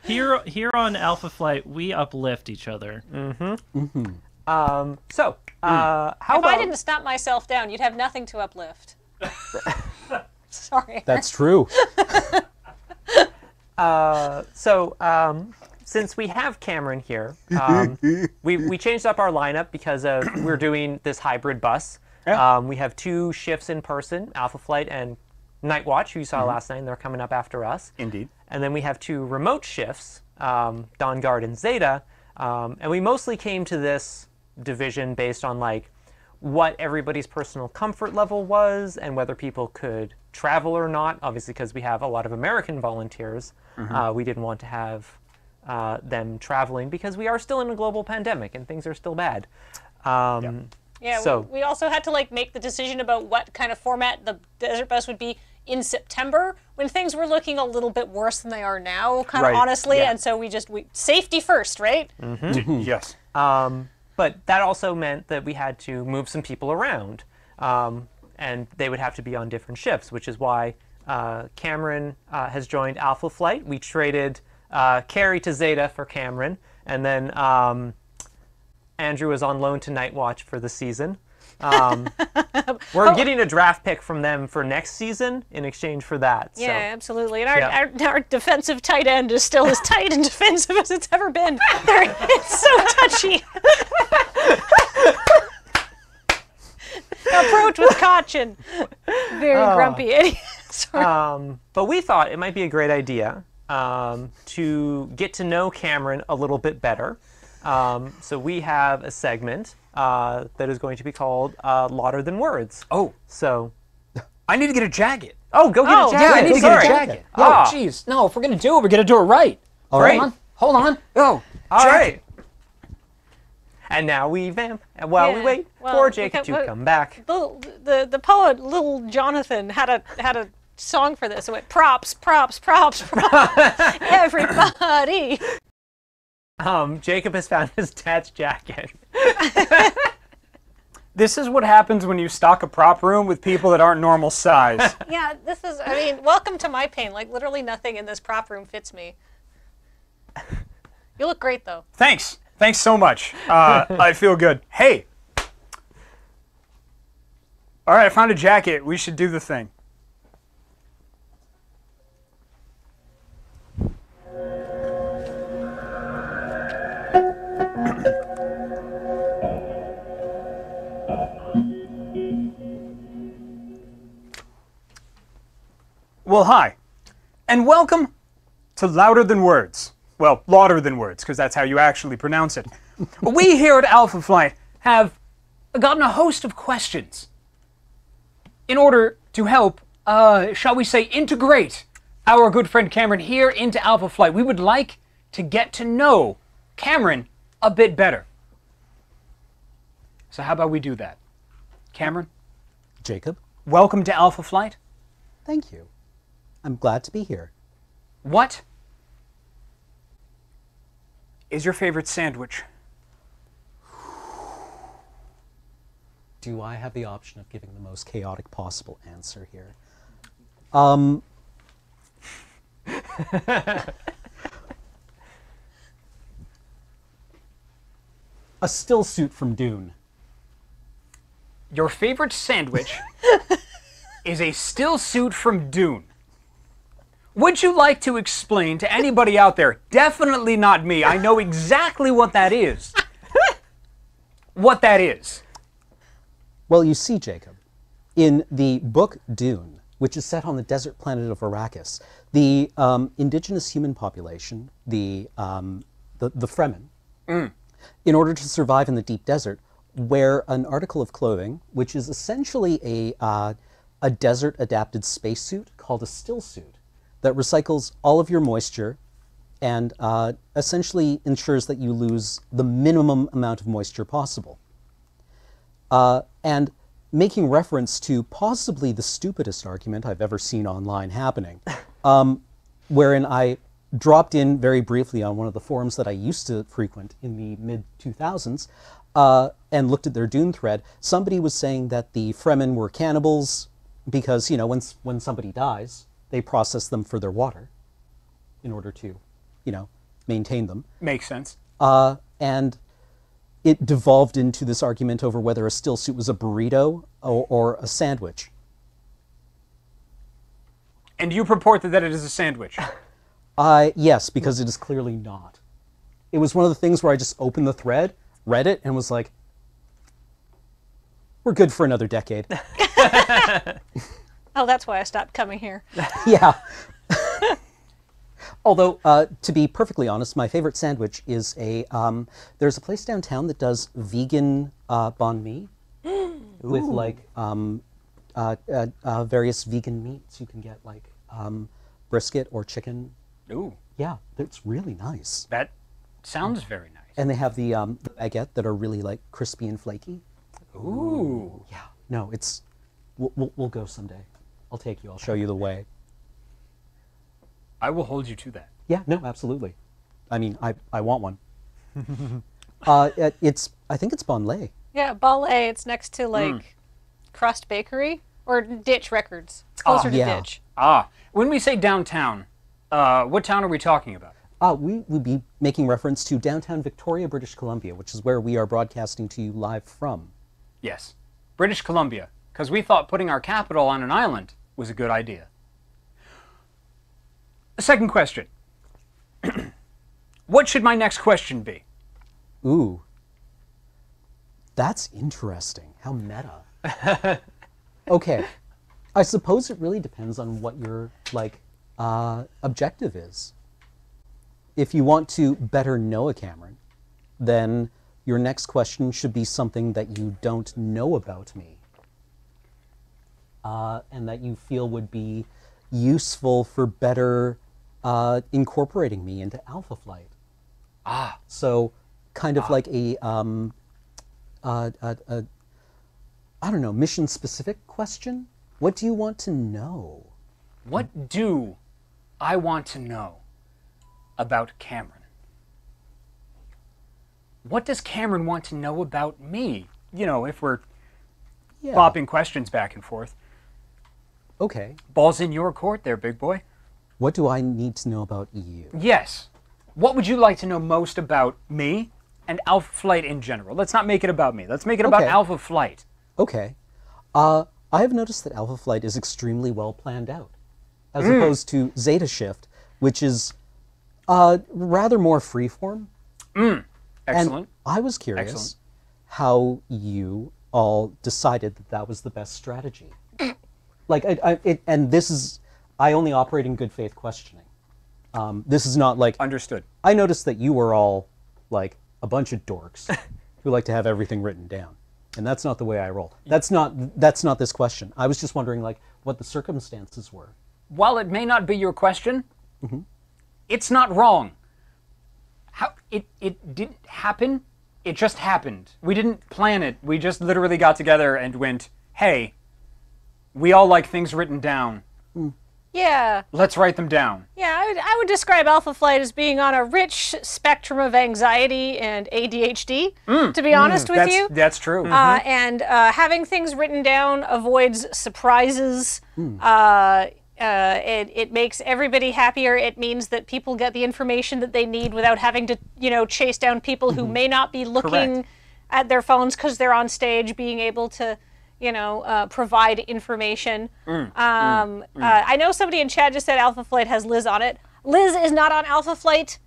Here on Alpha Flight, we uplift each other. How If about I didn't snap myself down, you'd have nothing to uplift. Sorry. That's true. Since we have Cameron here, we changed up our lineup because we're doing this hybrid bus. Yeah. We have 2 shifts in person, Alpha Flight and Night Watch, who you saw last night, and they're coming up after us. Indeed. And then we have 2 remote shifts, Dawn Guard and Zeta. And we mostly came to this division based on like what everybody's personal comfort level was and whether people could travel or not. Obviously, because we have a lot of American volunteers, we didn't want to have them traveling because we are still in a global pandemic and things are still bad. Yeah, so we also had to like make the decision about what kind of format the desert bus would be in September when things were looking a little bit worse than they are now, kind of Right, honestly. yeah. And so we safety first, right? Yes. But that also meant that we had to move some people around, and they would have to be on different shifts, which is why Cameron has joined Alpha Flight. We traded Carrie to Zeta for Cameron, and then Andrew is on loan to Night Watch for the season. We're getting a draft pick from them for next season in exchange for that. Yeah, So. absolutely. And our defensive tight end is still as tight and defensive as it's ever been. It's so touchy. Approach with caution. Very grumpy. Sorry. But we thought it might be a great idea to get to know Cameron a little bit better. So we have a segment that is going to be called Lauder Than Words. Oh, So, I need to get a jacket. go get a jacket. Yeah, I need to get a Sorry. jacket. Oh, Ah. jeez. No, if we're going to do it, we're going to do it right. All right. Hold on. Oh, All jacket. right. And now we vamp while we Yeah, wait well, for Jacob to okay, come back. The poet Little Jonathan had a song for this. It went props, props, props, props. Everybody. Jacob has found his dad's jacket. This is what happens when you stock a prop room with people that aren't normal size. Yeah, this is, I mean, welcome to my pain. Like, literally nothing in this prop room fits me. You look great, though. Thanks. Thanks so much. I feel good. Hey. All right, I found a jacket. We should do the thing. Well, hi, and welcome to Louder Than Words. Well, Lauder Than Words, because that's how you actually pronounce it. We here at Alpha Flight have gotten a host of questions in order to help, shall we say, integrate our good friend Cameron here into Alpha Flight. We would like to get to know Cameron a bit better. So how about we do that? Cameron, Jacob, welcome to Alpha Flight. thank you. I'm glad to be here. What is your favorite sandwich? Do I have the option of giving the most chaotic possible answer here? A still suit from Dune. Your favorite sandwich is a still suit from Dune. Would you like to explain to anybody out there, definitely not me, I know exactly what that is, what that is? Well, you see, Jacob, in the book Dune, which is set on the desert planet of Arrakis, the indigenous human population, the Fremen, in order to survive in the deep desert, wear an article of clothing which is essentially a desert-adapted spacesuit called a still suit that recycles all of your moisture and essentially ensures that you lose the minimum amount of moisture possible. And making reference to possibly the stupidest argument I've ever seen online happening, wherein I dropped in very briefly on one of the forums that I used to frequent in the mid-2000s and looked at their Dune thread. Somebody was saying that the Fremen were cannibals because, you know, when somebody dies, they process them for their water in order to, maintain them. Makes sense. And it devolved into this argument over whether a still suit was a burrito or a sandwich. And you purport that it is a sandwich. Yes, because it is clearly not. It was one of the things where I just opened the thread, read it, and was like, we're good for another decade. Oh, that's why I stopped coming here. Yeah. Although, to be perfectly honest, my favorite sandwich is there's a place downtown that does vegan banh mi with like various vegan meats. You can get like brisket or chicken. Ooh, Yeah, it's really nice. that sounds very nice. And they have the baguette that are really like crispy and flaky. Ooh. Yeah. No, it's we'll go someday. I'll take you. I'll show you the way. I will hold you to that. Yeah. No, absolutely. I mean, I want one. It's I think it's Bon Lait. Yeah, Ballet. It's next to like Crust Bakery or Ditch Records. It's closer to yeah. Ditch. When we say downtown, what town are we talking about? We would be making reference to downtown Victoria, British Columbia, which is where we are broadcasting to you live from. Yes, British Columbia, because we thought putting our capital on an island was a good idea. Second question. What should my next question be? Ooh. That's interesting. How meta. Okay. I suppose it really depends on what your objective is. If you want to better know a Cameron, then your next question should be something that you don't know about me, and that you feel would be useful for better incorporating me into Alpha Flight. So kind of like a I don't know, mission-specific question? What do you want to know? What do I want to know about Cameron? What does Cameron want to know about me? You know, if we're Yeah. bopping questions back and forth. Okay. Ball's in your court there, big boy. What do I need to know about you? Yes. What would you like to know most about me and Alpha Flight in general? Let's not make it about me. Let's make it about Okay. Alpha Flight. Okay. I have noticed that Alpha Flight is extremely well planned out, as opposed to Zeta Shift, which is rather more freeform. Excellent. And I was curious Excellent. how you all decided that that was the best strategy. Like, and this is, I only operate in good faith questioning. This is not like, Understood. I noticed that you were all like a bunch of dorks who like to have everything written down. And that's not the way I roll. That's not this question. I was just wondering like what the circumstances were. While it may not be your question, it's not wrong. How it didn't happen. It just happened. We didn't plan it. We just literally got together and went, hey, we all like things written down. Yeah. Let's write them down. Yeah, I would describe Alpha Flight as being on a rich spectrum of anxiety and ADHD, to be honest with you. That's true. And having things written down avoids surprises. It makes everybody happier. It means that people get the information that they need without having to, chase down people who may not be looking Correct. at their phones because they're on stage, being able to, provide information. I know somebody in chat just said Alpha Flight has Liz on it. Liz is not on Alpha Flight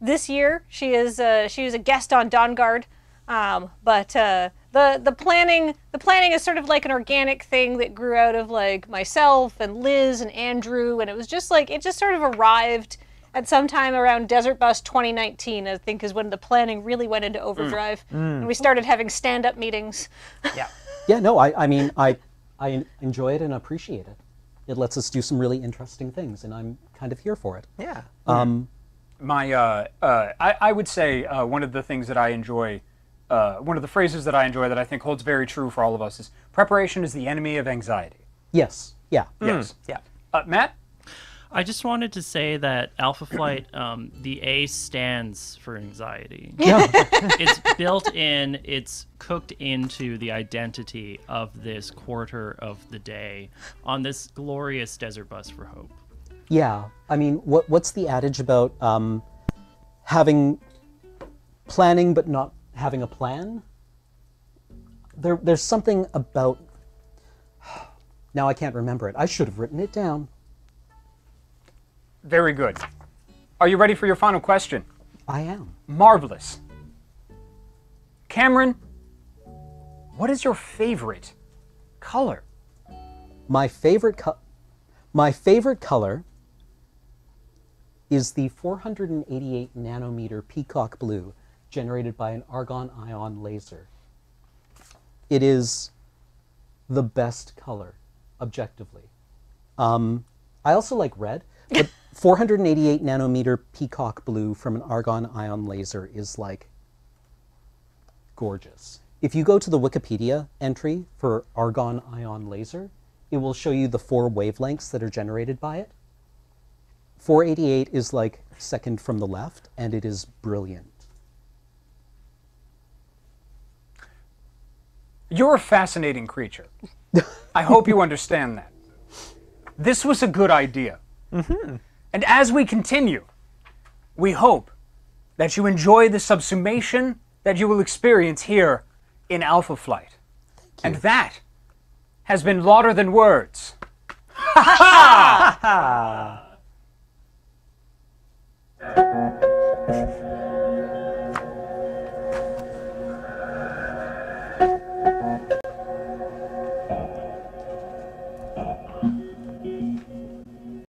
this year. She was a guest on Dawn Guard. But the planning is sort of like an organic thing that grew out of like myself and Liz and Andrew, and it was just like it just sort of arrived at some time around Desert Bus 2019, I think, is when the planning really went into overdrive, and we started having stand-up meetings. Yeah. Yeah, no, I mean, I enjoy it and appreciate it. It lets us do some really interesting things, and I'm kind of here for it. Yeah. I would say one of the things that I enjoy, one of the phrases that I enjoy that I think holds very true for all of us is preparation is the enemy of anxiety. Yes, yeah. Yes. Yeah. Matt? I just wanted to say that Alpha Flight, the A stands for anxiety. Yeah. It's built in, it's cooked into the identity of this quarter of the day on this glorious desert bus for hope. Yeah, I mean, what's the adage about planning but not having a plan. There's something about... Now I can't remember it. I should have written it down. Very good. Are you ready for your final question? I am. Marvelous. Cameron, what is your favorite color? My favorite color is the 488 nanometer peacock blue generated by an argon ion laser. It is the best color, objectively. I also like red, but 488 nanometer peacock blue from an argon ion laser is like gorgeous. If you go to the Wikipedia entry for argon ion laser, it will show you the 4 wavelengths that are generated by it. 488 is like second from the left, and it is brilliant. You're a fascinating creature. I hope you understand that. This was a good idea. Mm-hmm. And as we continue, we hope that you enjoy the subsumation that you will experience here in Alpha Flight. And that has been Lauder Than Words. Ha ha!